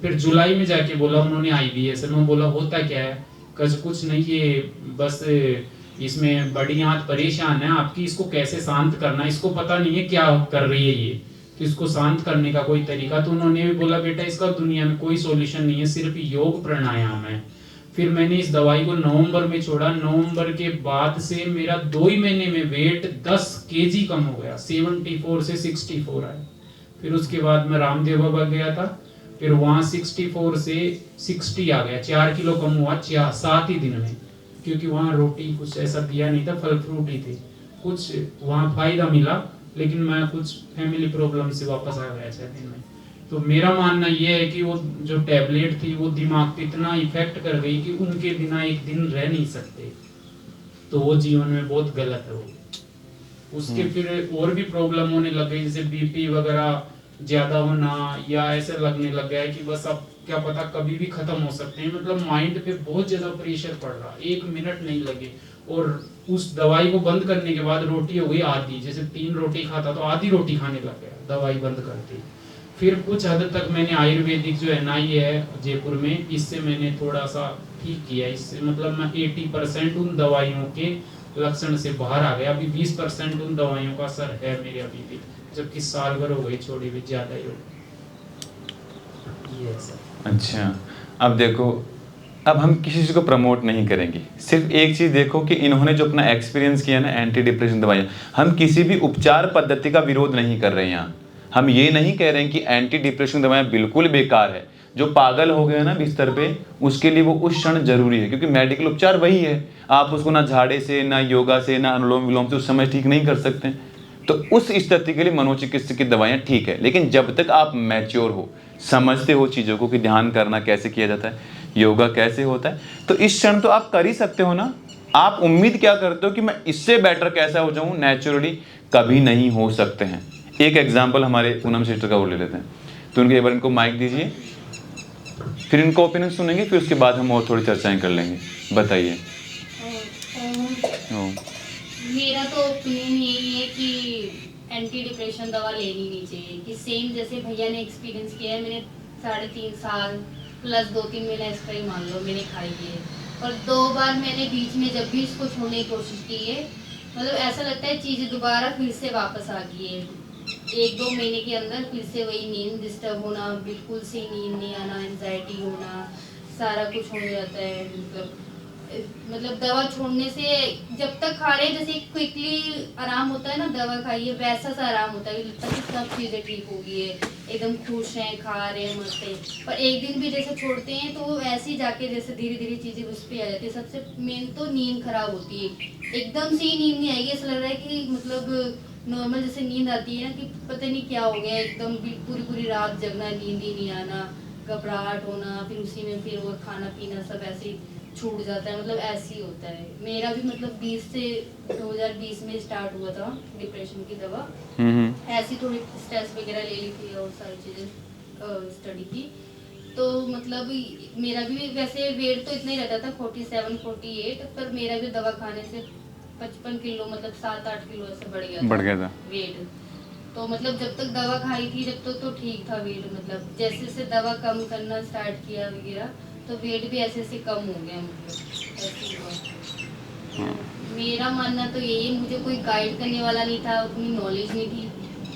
फिर जुलाई में जाके बोला उन्होंने IBS है। मैं बोला होता क्या है? कुछ नहीं, ये बस इसमें बड़ी आंत परेशान है आपकी, इसको कैसे शांत करना है, इसको पता नहीं है क्या कर रही है ये, तो इसको शांत करने का कोई तरीका। तो उन्होंने भी बोला बेटा इसका दुनिया में कोई सॉल्यूशन नहीं है, सिर्फ योग प्राणायाम है। फिर मैंने इस दवाई को नवंबर में छोड़ा। नवंबर के बाद से मेरा 2 ही महीने में वेट 10 kg कम हो गया, 74 से 64 आया। फिर उसके बाद मैं रामदेव बाबा गया था, फिर वहाँ 64 से 60 आ गया, 4 किलो कम हुआ 7 ही दिन में। क्योंकि वहाँ रोटी कुछ ऐसा दिया नहीं था, फल फ्रूट ही थे। कुछ वहाँ फायदा मिला, लेकिन मैं कुछ फैमिली प्रॉब्लम से वापस आ गया 6 दिन में। तो मेरा मानना ये है कि वो जो टैबलेट थी वो दिमाग पे इतना इफेक्ट कर गई कि उनके बिना एक दिन रह नहीं सकते, तो वो जीवन में बहुत गलत है वो। उसके फिर और भी प्रॉब्लम होने लग गई, जैसे बीपी वगैरह ज्यादा होना, या ऐसे लगने लग गया है कि बस अब क्या पता कभी भी खत्म हो सकते हैं। मतलब माइंड पे बहुत ज्यादा प्रेशर पड़ रहा, 1 मिनट नहीं लगे। और उस दवाई को बंद करने के बाद रोटी हो गई आधी, जैसे 3 रोटी खाता तो आधी रोटी खाने लग गया दवाई बंद करते। फिर कुछ हद तक मैंने आयुर्वेदिक जो एनआई है जयपुर में, इससे मैंने थोड़ा सा ठीक किया। इससे मतलब मैं 80% उन दवाइयों के लक्षण से बाहर आ गया। अभी 20% उन दवाइयों का असर है मेरे अभी भी, जबकि साल भर हो गई छोड़ी भी, ज्यादा ही हो गई। ये सर। अच्छा, अब देखो, अब हम किसी चीज़ को प्रमोट नहीं करेंगे, सिर्फ एक चीज़ देखो कि इन्होंने जो अपना एक्सपीरियंस किया ना एंटी डिप्रेशन दवाइयाँ, हम किसी भी उपचार पद्धति का विरोध नहीं कर रहे हैं यहाँ। हम ये नहीं कह रहे हैं कि एंटी डिप्रेशन दवाइयाँ बिल्कुल बेकार है। जो पागल हो गया ना बिस्तर पे, उसके लिए वो उस क्षण जरूरी है, क्योंकि मेडिकल उपचार वही है। आप उसको ना झाड़े से, ना योगा से, ना अनुलोम विलोम से उस समय ठीक नहीं कर सकते। तो उस स्थिति के लिए मनोचिकित्सक की दवाइयाँ ठीक है, लेकिन जब तक आप मैच्योर हो, समझते हो चीज़ों को कि ध्यान करना कैसे किया जाता है, योगा कैसे होता है, तो इस क्षण तो आप कर ही सकते हो ना। आप उम्मीद क्या करते हो कि मैं इससे बेटर कैसा हो जाऊं नेचुरली? कभी नहीं हो सकते हैं। एक एग्जांपल हमारे पूनम सिस्टर का वो ले लेते हैं, तो उनके एक बार इनको माइक दीजिए, फिर इनको ओपिनियन सुनेंगे, फिर उसके बाद हम और थोड़ी चर्चाएं कर लेंगे। बताइए। मेरा तो ओपिनियन यही है कि एंटी डिप्रेशन दवा लेनी नहीं चाहिए। कि सेम जैसे भैया ने एक्सपीरियंस किया है, मैंने 3.5 साल प्लस 2-3 महीना इसका ही मान लो मैंने खाई है। और 2 बार मैंने बीच में जब भी इसको छोड़ने की कोशिश की है, मतलब ऐसा लगता है चीज़ें दोबारा फिर से वापस आ गई है। 1-2 महीने के अंदर फिर से वही नींद डिस्टर्ब होना, बिल्कुल से नींद नहीं आना, एंजाइटी होना, सारा कुछ हो जाता है। मतलब दवा छोड़ने से जब तक खा रहे हैं, जैसे क्विकली आराम होता है ना दवा खाइए, वैसा सा आराम होता है, लगता है कि सब चीज़ें ठीक हो गई है, एकदम खुश हैं, खा रहे हैं, मस्त है। पर एक दिन भी जैसे छोड़ते हैं तो वो ऐसे ही जाके जैसे धीरे धीरे चीज़ें उस पर आ जाती है। सबसे मेन तो नींद खराब होती है, एकदम से ही नींद नहीं आएगी। ऐसा लग रहा है कि मतलब नॉर्मल जैसे नींद आती है ना, कि पता नहीं क्या हो गया, एकदम पूरी पूरी रात जगना, नींद ही नहीं आना, घबराहट होना, फिर उसी में फिर और खाना पीना सब ऐसे ही छूट जाता है। मतलब ऐसे ही होता है। मेरा भी मतलब 2020 में स्टार्ट हुआ था डिप्रेशन की दवा। ऐसी थोड़ी स्ट्रेस वगैरह ले ली थी और सारी चीज़ें स्टडी की, तो मतलब मेरा भी वैसे वेट तो इतना ही रहता था 47-48, पर मेरा भी दवा खाने से 55 किलो मतलब 7-8 किलो ऐसे बढ़ गया था वेट। तो मतलब जब तक दवा खाई थी जब तक तो ठीक था वेट। मतलब जैसे जैसे दवा कम करना स्टार्ट किया वगैरह तो वेट भी ऐसे ऐसे कम हो गया। मतलब ऐसे हुआ। मेरा मानना तो यही है, मुझे कोई गाइड करने वाला नहीं था, उतनी नॉलेज नहीं थी,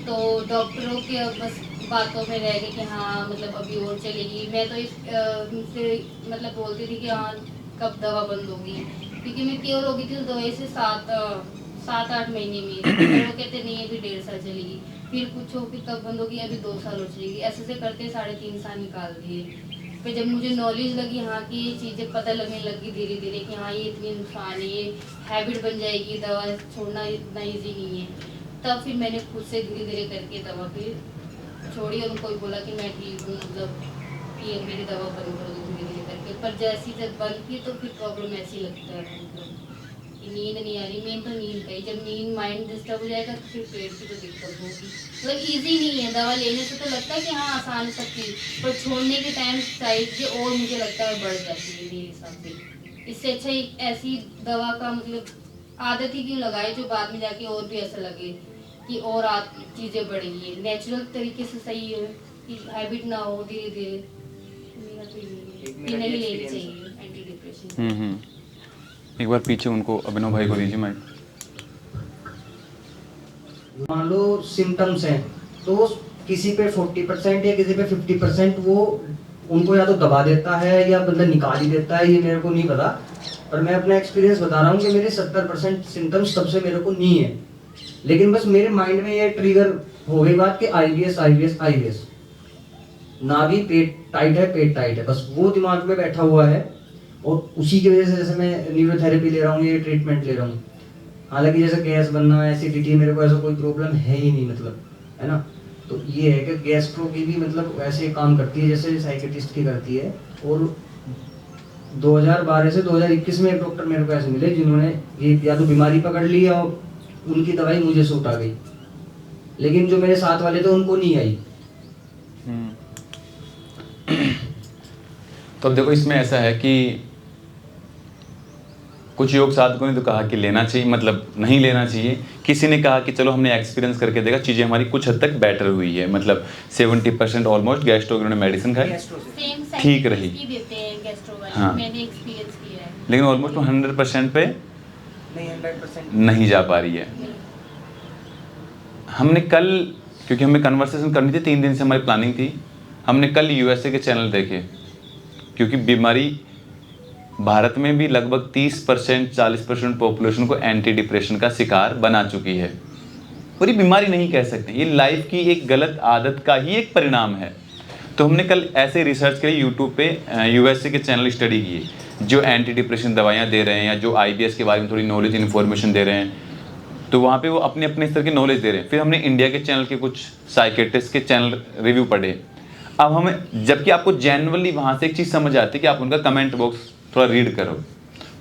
तो डॉक्टरों के बस बातों में रह गए कि हाँ मतलब अभी और चलेगी। मैं तो इनसे मतलब बोलती थी कि हाँ कब दवा बंद होगी, क्योंकि मैं क्योर हो गई थी उस दवाई से 7-8 महीने में। फिर वो कहते नहीं अभी 1.5 साल चलेगी, फिर कुछ हो फिर कब बंद होगी, अभी 2 साल हो चलेगी, ऐसे से करते 3.5 साल निकाल दिए। फिर जब मुझे नॉलेज लगी हाँ कि ये चीज़ें पता लगने लगी धीरे धीरे कि हाँ ये इतनी नुकसान है, ये हैबिट बन जाएगी, दवा छोड़ना इतना ईजी नहीं है, तब फिर मैंने खुद से धीरे धीरे करके दवा फिर छोड़ी। और उनको भी बोला कि मैं ठीक हूँ, मतलब कि अब मेरी दवा बंद कर दो धीरे धीरे करके। पर जैसी जब बंद की तो फिर प्रॉब्लम ऐसी लगता है, मतलब कि नींद नहीं आ रही। मेन तो नींद का ही, जब नींद माइंड डिस्टर्ब हो जाएगा तो फिर पेट की तो दिक्कत होगी। मतलब ईजी नहीं है, दवा लेने से तो लगता है कि हाँ आसान है सब चीज़, पर छोड़ने के टाइम साइड और मुझे लगता है बढ़ जाती है मेरे हिसाब से। इससे अच्छा एक ऐसी दवा का मतलब आदत ही क्यों लगाए जो बाद में जाके और भी ऐसा लगे कि और चीज़ें बढ़ेंगी। नेचुरल तरीके से सही है कि हैबिट ना हो, धीरे धीरे। मेरा तो ये नहीं लेनी चाहिए एंटी डिप्रेशन। एक बार पीछे उनको अभिनव भाई को दीजिए माइक। मान लो सिम्टम्स हैं तो किसी पे 40% या किसी पे 50% वो उनको या तो दबा देता है या मतलब निकाल ही देता है, ये मेरे को नहीं पता। पर मैं अपना एक्सपीरियंस बता रहा हूँ कि मेरे 70% सिम्टम्स तब से मेरे को नहीं है, लेकिन बस मेरे माइंड में ये ट्रिगर हो गई बात कि IBS ना भी पेट टाइट है, बस वो दिमाग में बैठा हुआ है। और उसी की वजह से जैसे मैं न्यूरोथेरेपी ले रहा हूँ, ये ट्रीटमेंट ले रहा हूँ। हालांकि जैसे गैस बनना, एसिडिटी, मेरे को ऐसा कोई प्रॉब्लम है ही नहीं, मतलब है ना। तो ये है कि गैस्ट्रो की भी मतलब वैसे काम करती है जैसे साइकेट्रिस्ट की करती है। और 2012 से 2021 में एक डॉक्टर मेरे को ऐसे मिले जिन्होंने ये या तो बीमारी पकड़ ली और उनकी दवाई मुझे सूट आ गई, लेकिन जो मेरे साथ वाले थे उनको नहीं आई। तो अब देखो इसमें ऐसा है कि कुछ योग साधकों ने तो कहा कि लेना चाहिए, मतलब नहीं लेना चाहिए। किसी ने कहा कि चलो हमने एक्सपीरियंस करके देखा, चीज़ें हमारी कुछ हद तक बेटर हुई है, मतलब 70% ऑलमोस्ट गैस्ट्रो की उन्होंने मेडिसिन खाई, सेम ठीक रही। की देते हैं गैस्ट्रो वाले, हाँ। मैंने एक्सपीरियंस किया है। लेकिन ऑलमोस्ट 100% पे नहीं 100% नहीं जा पा रही है। हमने कल, क्योंकि हमें कन्वर्सेशन करनी थी, 3 दिन से हमारी प्लानिंग थी, हमने कल यूएसए के चैनल देखे, क्योंकि बीमारी भारत में भी लगभग 30% 40% पॉपुलेशन को एंटी डिप्रेशन का शिकार बना चुकी है। और ये बीमारी नहीं कह सकते, ये लाइफ की एक गलत आदत का ही एक परिणाम है। तो हमने कल ऐसे रिसर्च करी यूट्यूब पे, यूएसए के चैनल स्टडी किए जो एंटी डिप्रेशन दवाइयाँ दे रहे हैं या जो आईबीएस के बारे में थोड़ी नॉलेज इन्फॉर्मेशन दे रहे हैं, तो वहाँ पे वो अपने अपने स्तर की नॉलेज दे रहे हैं। फिर हमने इंडिया के चैनल के कुछ साइकेट्रिस्ट के चैनल रिव्यू पढ़े। अब हमें, जबकि आपको जेन्युइनली वहाँ से एक चीज़ समझ आती है कि आप उनका कमेंट बॉक्स थोड़ा रीड करो,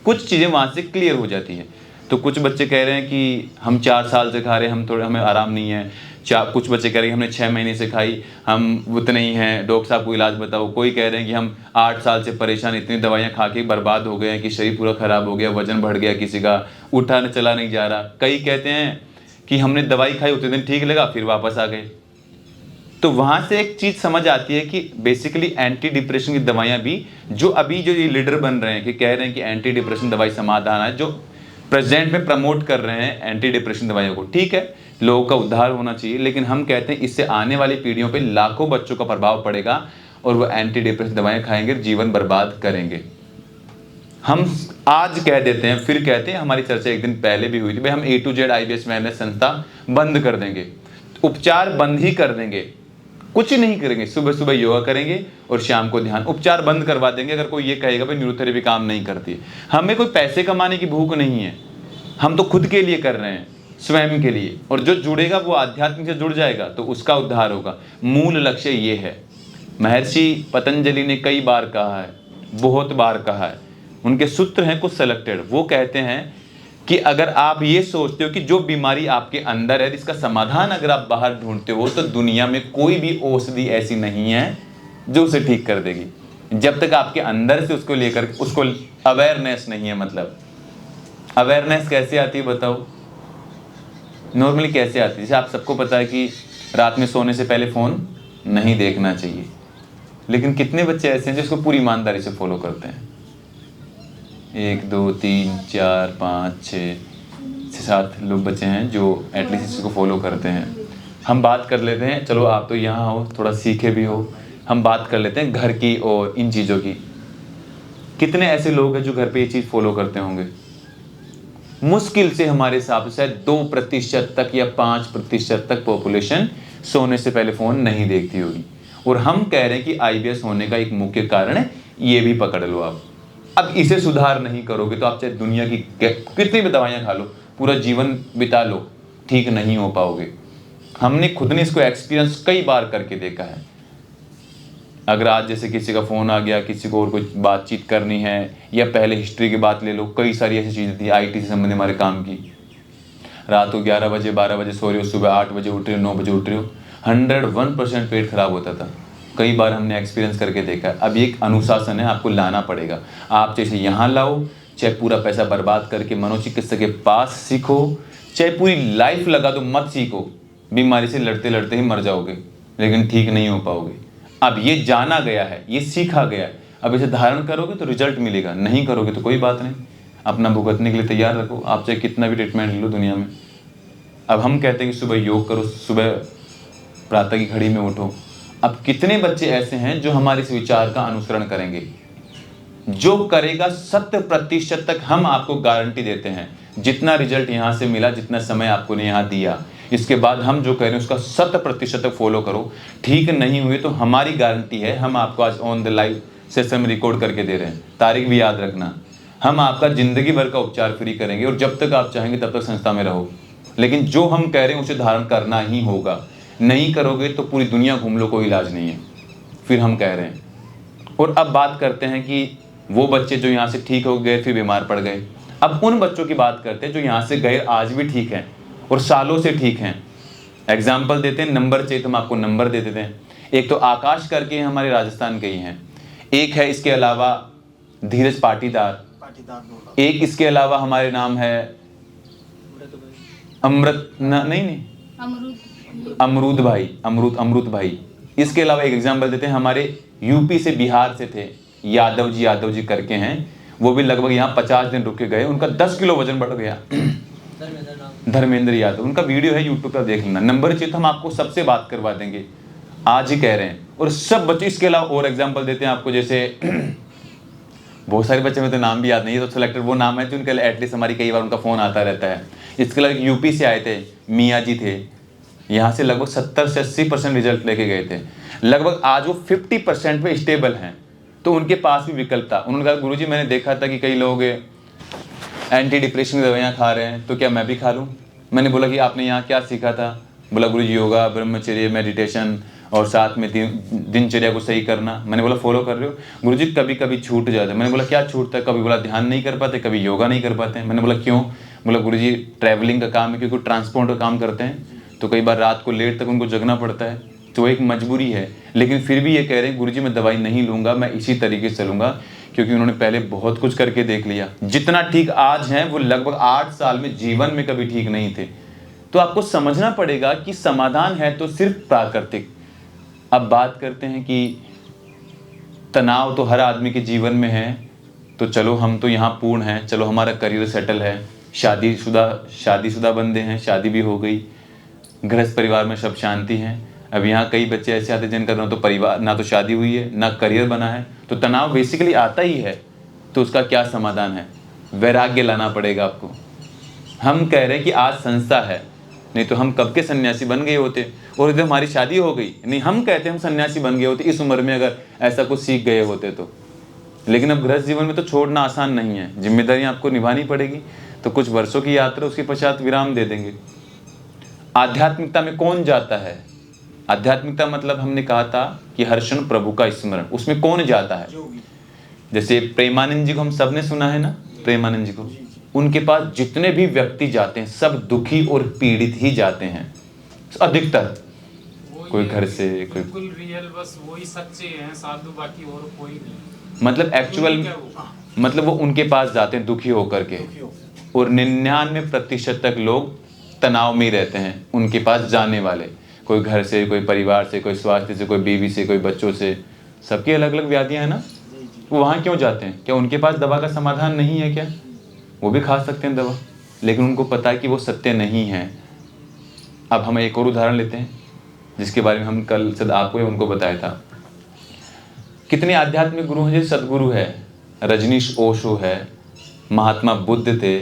कुछ चीज़ें वहाँ से क्लियर हो जाती है। तो कुछ बच्चे कह रहे हैं कि हम 4 साल से खा रहे हैं, हमें आराम नहीं है। कुछ बच्चे कह रहे हैं हमने 6 महीने से खाई, हम उतने ही हैं, डॉक्टर साहब को इलाज बताओ। कोई कह रहे हैं कि हम 8 साल से परेशान, इतनी दवाइयाँ खा के बर्बाद हो गए हैं कि शरीर पूरा ख़राब हो गया, वजन बढ़ गया, किसी का उठा चला नहीं जा रहा। कई कहते हैं कि हमने दवाई खाई, उतने दिन ठीक लगा, फिर वापस आ गए। तो वहाँ से एक चीज़ समझ आती है कि बेसिकली एंटी डिप्रेशन की दवाइयाँ भी, जो अभी जो ये लीडर बन रहे हैं कि कह रहे हैं कि एंटी डिप्रेशन दवाई समाधान है, जो प्रेजेंट में प्रमोट कर रहे हैं एंटी डिप्रेशन दवाइयों को, ठीक है, लोगों का उद्धार होना चाहिए, लेकिन हम कहते हैं इससे आने वाली पीढ़ियों पे लाखों बच्चों का प्रभाव पड़ेगा और वो एंटी डिप्रेशन दवाइयाँ खाएंगे, जीवन बर्बाद करेंगे। हम आज कह देते हैं, फिर कहते हैं, हमारी चर्चा एक दिन पहले भी हुई थी, भाई हम A to Z IBS wellness संस्था बंद कर देंगे, उपचार बंद ही कर देंगे, कुछ नहीं करेंगे, सुबह सुबह योगा करेंगे और शाम को ध्यान, उपचार बंद करवा देंगे। अगर कोई ये कहेगा भाई न्यूरोथेरेपी काम नहीं करती, हमें कोई पैसे कमाने की भूख नहीं है, हम तो खुद के लिए कर रहे हैं, स्वयं के लिए, और जो जुड़ेगा वो आध्यात्म से जुड़ जाएगा तो उसका उद्धार होगा। मूल लक्ष्य ये है। महर्षि पतंजलि ने कई बार कहा है, बहुत बार कहा है, उनके सूत्र हैं कुछ सेलेक्टेड, वो कहते हैं कि अगर आप ये सोचते हो कि जो बीमारी आपके अंदर है इसका समाधान अगर आप बाहर ढूंढते हो, तो दुनिया में कोई भी औषधि ऐसी नहीं है जो उसे ठीक कर देगी, जब तक आपके अंदर से उसको लेकर उसको अवेयरनेस नहीं है। मतलब अवेयरनेस कैसे आती है बताओ, नॉर्मली कैसे आती है? जैसे आप सबको पता है कि रात में सोने से पहले फ़ोन नहीं देखना चाहिए, लेकिन कितने बच्चे ऐसे हैं जो इसको पूरी ईमानदारी से फॉलो करते हैं? 1 2 3 4 5 6 7 लोग बच्चे हैं जो एटलीस्ट इसको फॉलो करते हैं। हम बात कर लेते हैं, चलो आप तो यहाँ हो, थोड़ा सीखे भी हो, हम बात कर लेते हैं घर की और इन चीज़ों की। कितने ऐसे लोग हैं जो घर पे ये चीज़ फॉलो करते होंगे? मुश्किल से हमारे हिसाब से 2% तक या 5% तक पॉपुलेशन सोने से पहले फ़ोन नहीं देखती होगी। और हम कह रहे हैं कि IBS होने का एक मुख्य कारण है, ये भी पकड़ लो आप। अब इसे सुधार नहीं करोगे तो आप चाहे दुनिया की कितनी भी दवाइयाँ खा लो, पूरा जीवन बिता लो, ठीक नहीं हो पाओगे। हमने खुद ने इसको एक्सपीरियंस कई बार करके देखा है। अगर आज जैसे किसी का फ़ोन आ गया, किसी को और कुछ बातचीत करनी है, या पहले हिस्ट्री की बात ले लो, कई सारी ऐसी चीज़ें थी IT से संबंधित हमारे काम की। रात को 11 बजे 12 बजे सो रहे हो, सुबह 8 बजे उठ रहे हो, 9 बजे उठ रहे हो, 101% पेट खराब होता था। कई बार हमने एक्सपीरियंस करके देखा। अब एक अनुशासन है, आपको लाना पड़ेगा। आप चाहे यहाँ लाओ, चाहे पूरा पैसा बर्बाद करके मनोचिकित्सक के पास सीखो, चाहे पूरी लाइफ लगा दो, मत सीखो। बीमारी से लड़ते लड़ते ही मर जाओगे, लेकिन ठीक नहीं हो पाओगे। अब ये जाना गया है, ये सीखा गया है, अब इसे धारण करोगे तो रिजल्ट मिलेगा, नहीं करोगे तो कोई बात नहीं, अपना भुगतने के लिए तैयार रखो। आप चाहे कितना भी ट्रीटमेंट ले लो दुनिया में। अब हम कहते हैं कि सुबह योग करो, सुबह प्रातः की घड़ी में उठो। अब कितने बच्चे ऐसे हैं जो हमारे इस विचार का अनुसरण करेंगे? जो करेगा 100% तक हम आपको गारंटी देते हैं, जितना रिजल्ट यहाँ से मिला, जितना समय आपको ने यहाँ दिया, इसके बाद हम जो कह रहे हैं उसका 100% तक फॉलो करो। ठीक नहीं हुए तो हमारी गारंटी है, हम आपको आज ऑन द लाइव सेशन में रिकॉर्ड करके दे रहे हैं, तारीख भी याद रखना। हम आपका ज़िंदगी भर का उपचार फ्री करेंगे और जब तक आप चाहेंगे तब तक संस्था में रहो, लेकिन जो हम कह रहे हैं उसे धारण करना ही होगा। नहीं करोगे तो पूरी दुनिया घूम लो, कोई इलाज नहीं है। फिर हम कह रहे हैं। और अब बात करते हैं कि वो बच्चे जो यहाँ से ठीक हो गए फिर बीमार पड़ गए। अब उन बच्चों की बात करते हैं जो यहाँ से गए आज भी ठीक हैं और सालों से ठीक हैं। एग्जाम्पल देते हैं, नंबर चाहिए तो हम आपको नंबर दे देते हैं। एक तो आकाश करके हमारे राजस्थान के ही हैं, एक है इसके अलावा धीरज पाटीदार, एक इसके अलावा हमारे नाम है अमरूद भाई। इसके अलावा एक एग्जाम्पल देते हैं, हमारे यूपी से बिहार से थे यादव जी करके हैं, वो भी लगभग यहाँ 50 दिन रुक के गए, उनका 10 किलो वजन बढ़ गया। धर्मेंद्र यादव, उनका वीडियो है यूट्यूब पर, देख लेना। नंबर चाहिए तो हम आपको सबसे बात करवा देंगे, आज ही कह रहे हैं। और सब बच्चे, इसके अलावा और एग्जाम्पल देते हैं आपको, जैसे बहुत सारे बच्चे में तो नाम भी याद नहीं है, तो सिलेक्टेड वो नाम है जो उनके एटलीस्ट हमारी कई बार उनका फ़ोन आता रहता है। इसके अलावा यूपी से आए थे, मियाँ जी थे, यहाँ से लगभग 70 से 80% रिजल्ट लेके गए थे। लगभग आज वो 50% पे स्टेबल हैं। तो उनके पास भी विकल्प था। उन्होंने कहा गुरुजी मैंने देखा था कि कई लोग एंटी डिप्रेशन की दवाइयाँ खा रहे हैं, तो क्या मैं भी खा लूँ? मैंने बोला कि आपने यहाँ क्या सीखा था? बोला गुरुजी योगा, ब्रह्मचर्य, मेडिटेशन और साथ में दिनचर्या को सही करना। मैंने बोला फॉलो कर रहे हो? गुरुजी कभी कभी छूट जाता है। मैंने बोला क्या छूटता है? कभी बोला ध्यान नहीं कर पाते, कभी योगा नहीं कर पाते। मैंने बोला क्यों? बोला गुरुजी ट्रैवलिंग का काम है, क्योंकि ट्रांसपोर्ट का काम करते हैं तो कई बार रात को लेट तक उनको जगना पड़ता है, तो एक मजबूरी है। लेकिन फिर भी ये कह रहे हैं गुरुजी मैं दवाई नहीं लूँगा, मैं इसी तरीके से चलूँगा, क्योंकि उन्होंने पहले बहुत कुछ करके देख लिया। जितना ठीक आज हैं वो लगभग 8 साल में जीवन में कभी ठीक नहीं थे। तो आपको समझना पड़ेगा कि समाधान है तो सिर्फ प्राकृतिक। अब बात करते हैं कि तनाव तो हर आदमी के जीवन में है, तो चलो हम तो यहाँ पूर्ण हैं, चलो हमारा करियर सेटल है, शादीशुदा बंदे हैं, शादी भी हो गई, गृहस्थ परिवार में सब शांति है। अब यहाँ कई बच्चे ऐसे आते हैं जिनका ना तो शादी हुई है ना करियर बना है, तो तनाव बेसिकली आता ही है। तो उसका क्या समाधान है? वैराग्य लाना पड़ेगा आपको। हम कह रहे हैं कि आज संस्था है, नहीं तो हम कब के सन्यासी बन गए होते, और इधर हमारी शादी हो गई, नहीं हम कहते हैं हम सन्यासी बन गए होते इस उम्र में, अगर ऐसा कुछ सीख गए होते तो। लेकिन अब गृहस्थ जीवन में तो छोड़ना आसान नहीं है, जिम्मेदारियां आपको निभानी पड़ेगी। तो कुछ वर्षों की यात्रा, उसके पश्चात विराम दे देंगे। आध्यात्मिकता में कौन जाता है? आध्यात्मिकता मतलब हमने कहा था कि हर क्षण प्रभु का स्मरण, उसमें कौन जाता है? जैसे प्रेमानंद जी को हम सब ने सुना है ना, प्रेमानंद जी को, उनके पास जितने भी व्यक्ति जाते हैं सब दुखी और पीड़ित ही जाते हैं अधिकतर। कोई घर से कोई बिल्कुल रियल, बस वही सच्चे हैं साधु, बाकी और कोई नहीं। मतलब एक्चुअल, मतलब वो उनके पास जाते हैं दुखी होकर के, और 99% तक लोग तनाव में ही रहते हैं उनके पास जाने वाले। कोई घर से, कोई परिवार से, कोई स्वास्थ्य से, कोई बीवी से, कोई बच्चों से, सबकी अलग अलग व्याधियां हैं ना। वो वहाँ क्यों जाते हैं? क्या उनके पास दवा का समाधान नहीं है क्या? वो भी खा सकते हैं दवा, लेकिन उनको पता है कि वो सत्य नहीं है। अब हम एक और उदाहरण लेते हैं जिसके बारे में हम कल सद आपको उनको बताया था। कितने आध्यात्मिक गुरु हैं? जैसे सदगुरु है, रजनीश ओशो है, महात्मा बुद्ध थे,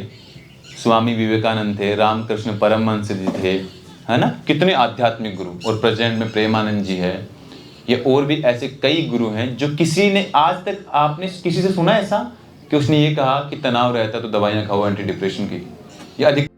स्वामी विवेकानंद थे, रामकृष्ण परमहंस जी थे, है ना। कितने आध्यात्मिक गुरु, और प्रेजेंट में प्रेमानंद जी है। ये और भी ऐसे कई गुरु हैं जो किसी ने आज तक, आपने किसी से सुना ऐसा कि उसने ये कहा कि तनाव रहता है तो दवाइयाँ खाओ एंटी डिप्रेशन की? या अधिक